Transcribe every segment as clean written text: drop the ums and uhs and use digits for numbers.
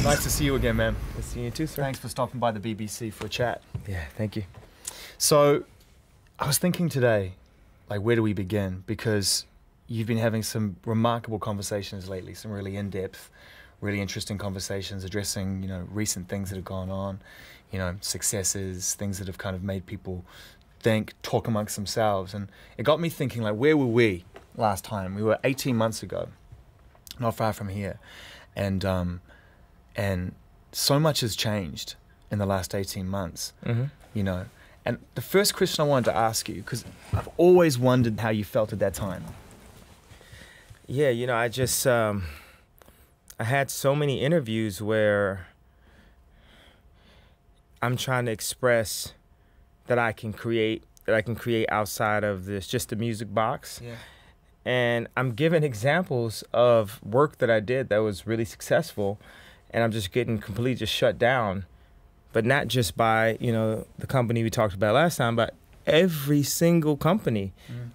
Nice to see you again, man. Nice to see you too, sir. Thanks for stopping by the BBC for a chat. Yeah, thank you. So, I was thinking today, like, where do we begin? Because you've been having some remarkable conversations lately, some really in-depth, really interesting conversations addressing, you know, recent things that have gone on, you know, successes, things that have kind of made people think, talk amongst themselves. And it got me thinking, like, where were we last time? We were 18 months ago, not far from here. And so much has changed in the last 18 months, you know. And the first question I wanted to ask you, because I've always wondered how you felt at that time. Yeah, you know, I just, I had so many interviews where I'm trying to express that I can create outside of this, just the music box. Yeah. And I'm giving examples of work that I did that was really successful, and I'm just getting completely just shut down. But not just by, you know, the company we talked about last time, but every single company.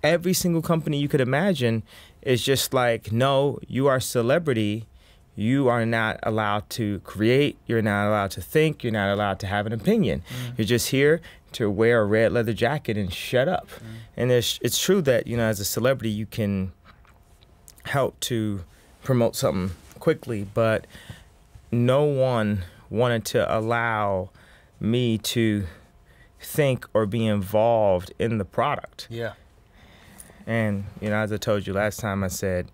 Every single company you could imagine is just like, no, you are a celebrity. You are not allowed to create. You're not allowed to think. You're not allowed to have an opinion. You're just here to wear a red leather jacket and shut up. And it's true that, you know, as a celebrity, you can help to promote something quickly, but no one wanted to allow me to think or be involved in the product. Yeah. And, you know, as I told you last time, I said,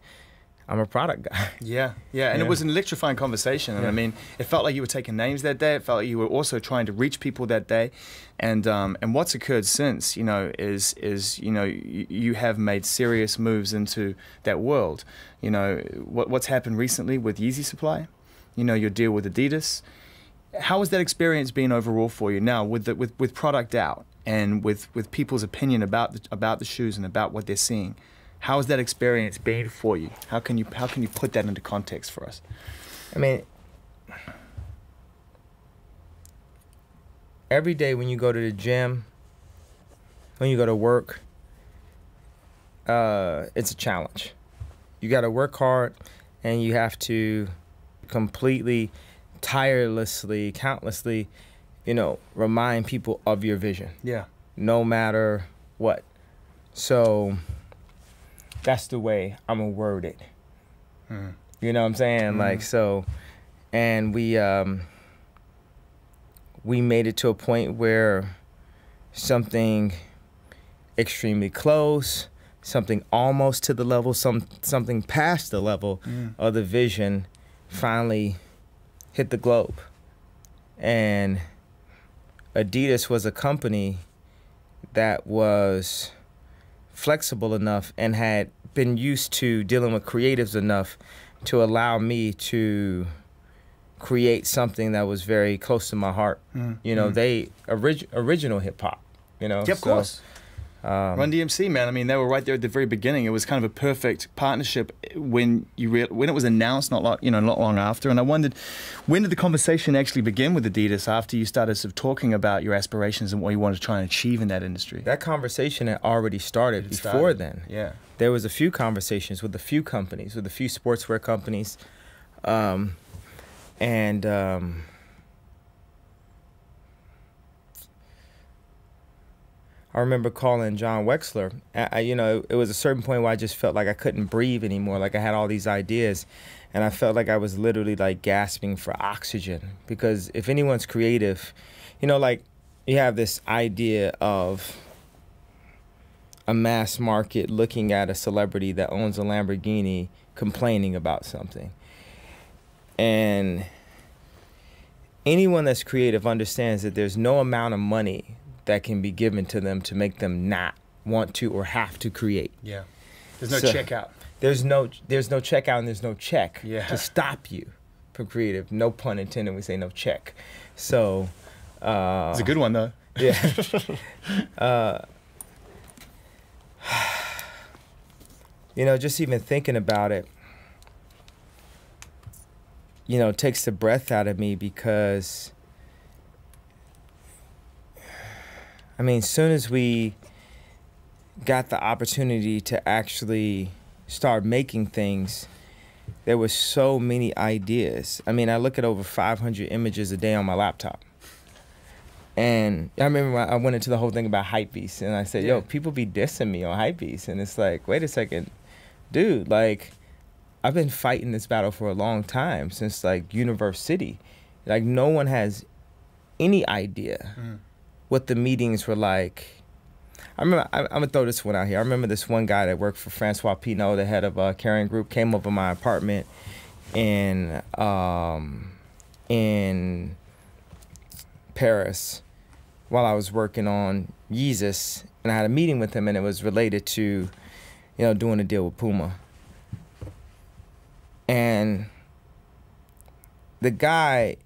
I'm a product guy. Yeah, yeah, and it was an electrifying conversation. And I mean, it felt like you were taking names that day. It felt like you were also trying to reach people that day. And what's occurred since, you know, is you know, you have made serious moves into that world. You know, what's happened recently with Yeezy Supply, you know, your deal with Adidas. How has that experience been overall for you now with product out and with people's opinion about the shoes and about what they're seeing? How has that experience been for you? How can you put that into context for us? I mean, every day when you go to the gym, when you go to work, it's a challenge. You got to work hard, and you have to completely, tirelessly, countlessly, you know, remind people of your vision. Yeah. No matter what. So that's the way I'm gonna word it. You know what I'm saying? Like, so, and we made it to a point where something extremely close, something almost to the level, something past the level of the vision finally hit the globe. And Adidas was a company that was flexible enough and had been used to dealing with creatives enough to allow me to create something that was very close to my heart. You know, they original hip hop, you know. Yeah, of course. Run DMC, man. I mean, they were right there at the very beginning. It was kind of a perfect partnership when when it was announced, not long after. And I wondered, when did the conversation actually begin with Adidas after you started sort of talking about your aspirations and what you wanted to try and achieve in that industry? That conversation had already started before then. Yeah. There was a few conversations with a few companies, with a few sportswear companies, I remember calling John Wexler. You know, it was a certain point where I just felt like I couldn't breathe anymore. Like I had all these ideas, and I felt like I was literally like gasping for oxygen. Because if anyone's creative, you know, like you have this idea of a mass market looking at a celebrity that owns a Lamborghini complaining about something. And anyone that's creative understands that there's no amount of money that can be given to them to make them not want to or have to create. Yeah. There's no checkout. There's no checkout, and there's no check to stop you from creative. No pun intended, we say no check. So it's a good one though. Yeah. You know, just even thinking about it, you know, it takes the breath out of me, because I mean, as soon as we got the opportunity to actually start making things, there were so many ideas. I mean, I look at over 500 images a day on my laptop. And I remember I went into the whole thing about hypebeast, and I said, yo, people be dissing me on hypebeast. And it's like, wait a second, dude, like, I've been fighting this battle for a long time, since like Universe City. Like, no one has any idea what the meetings were like. I remember, I'm gonna throw this one out here. I remember this one guy that worked for Francois Pinault, the head of Caring Group, came over my apartment in Paris while I was working on Yeezus, and I had a meeting with him, and it was related to, you know, doing a deal with Puma. And the guy,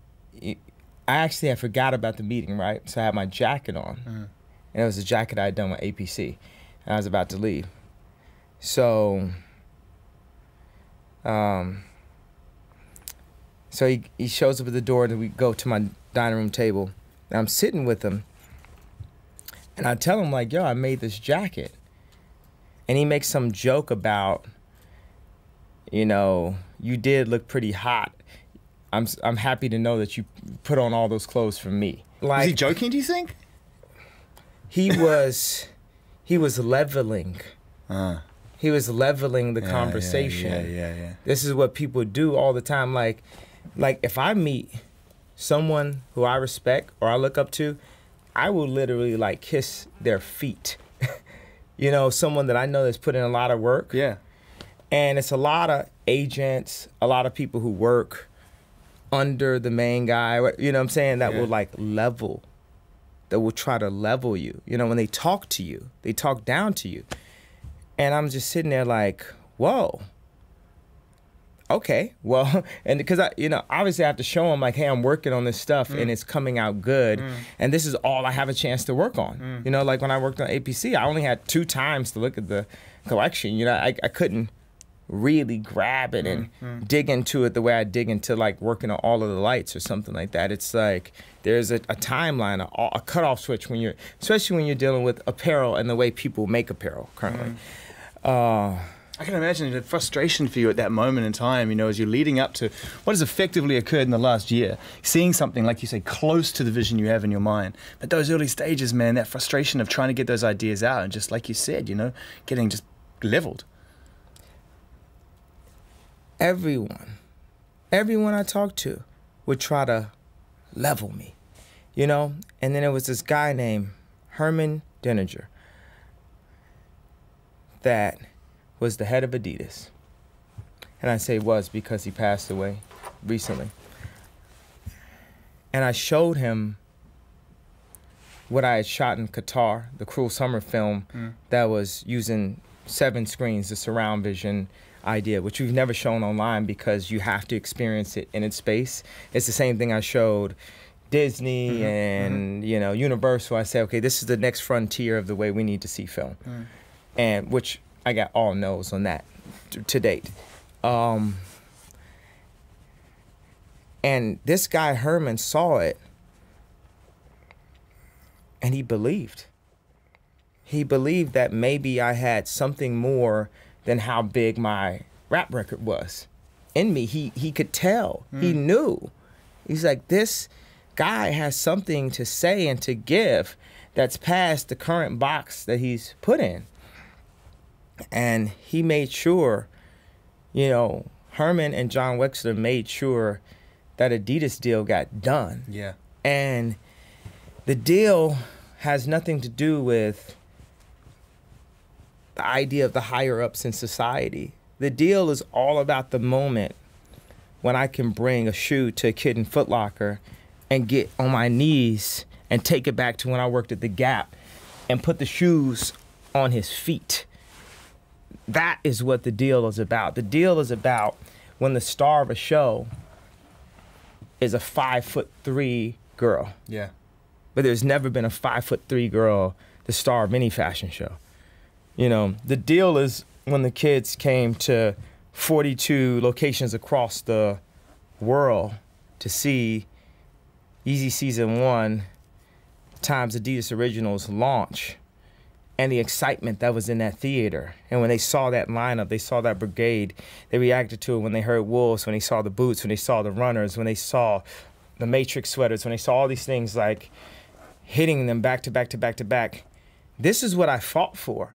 I actually had forgot about the meeting, right? So I had my jacket on, and it was a jacket I had done with APC, and I was about to leave. So, so he shows up at the door, and we go to my dining room table, and I'm sitting with him, and I tell him, like, yo, I made this jacket. And he makes some joke about, you know, you did look pretty hot. I'm happy to know that you put on all those clothes for me. Like, was he joking, do you think? He was leveling. He was leveling the conversation. Yeah. This is what people do all the time. Like if I meet someone who I respect or I look up to, I will literally like kiss their feet. You know, someone that I know that's put in a lot of work. Yeah. And it's a lot of agents, a lot of people who work under the main guy, you know what I'm saying, that will like level, that will try to level you. You know, when they talk to you, they talk down to you. And I'm just sitting there like, whoa. Okay, well, and because I, you know, obviously I have to show them like, hey, I'm working on this stuff and it's coming out good, and this is all I have a chance to work on. You know, like when I worked on APC, I only had 2 times to look at the collection. You know, I couldn't really grab it and dig into it the way I dig into like working on all of the lights or something like that. It's like there's a timeline, a cutoff switch when you're, especially when you're dealing with apparel and the way people make apparel currently. I can imagine the frustration for you at that moment in time, you know, as you're leading up to what has effectively occurred in the last year, seeing something, like you say, close to the vision you have in your mind. But those early stages, man, that frustration of trying to get those ideas out and just, like you said, you know, getting just leveled. Everyone I talked to would try to level me, you know? And then there was this guy named Herman Denninger that was the head of Adidas. And I say was because he passed away recently. And I showed him what I had shot in Qatar, the Cruel Summer film that was using 7 screens, the surround vision idea, which we've never shown online because you have to experience it in its space. It's the same thing I showed Disney and you know, Universal. I say, okay, this is the next frontier of the way we need to see film. And which I got all no's on that to date. And this guy, Herman, saw it, and he believed. He believed that maybe I had something more than how big my rap record was in me. He could tell. He knew. He's like, this guy has something to say and to give that's past the current box that he's put in. And he made sure, you know, Herman and John Wexler made sure that Adidas deal got done. Yeah. And the deal has nothing to do with the idea of the higher ups in society. The deal is all about the moment when I can bring a shoe to a kid in Foot Locker and get on my knees and take it back to when I worked at the Gap and put the shoes on his feet. That is what the deal is about. The deal is about when the star of a show is a 5'3" girl. Yeah. But there's never been a 5'3" girl the star of any fashion show. You know, the deal is when the kids came to 42 locations across the world to see Yeezy Season 1 times Adidas Originals launch. and the excitement that was in that theater. And when they saw that lineup, they saw that brigade, they reacted to it when they heard Wolves, when they saw the Boots, when they saw the Runners, when they saw the Matrix sweaters, when they saw all these things like hitting them back to back to back to back. This is what I fought for.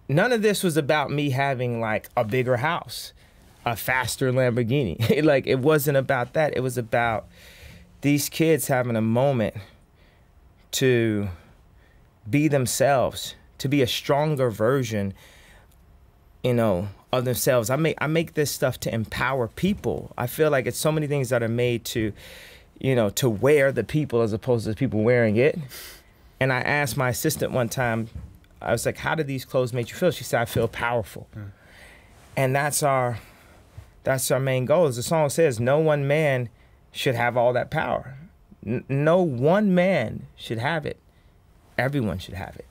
None of this was about me having like a bigger house, a faster Lamborghini. Like, it wasn't about that. It was about these kids having a moment to be themselves, to be a stronger version, you know, of themselves. I make this stuff to empower people. I feel like it's so many things that are made to, you know, to wear the people as opposed to the people wearing it. And I asked my assistant one time, I was like, how do these clothes make you feel? She said, I feel powerful. And that's our main goal. As the song says, no one man should have all that power. No one man should have it. Everyone should have it.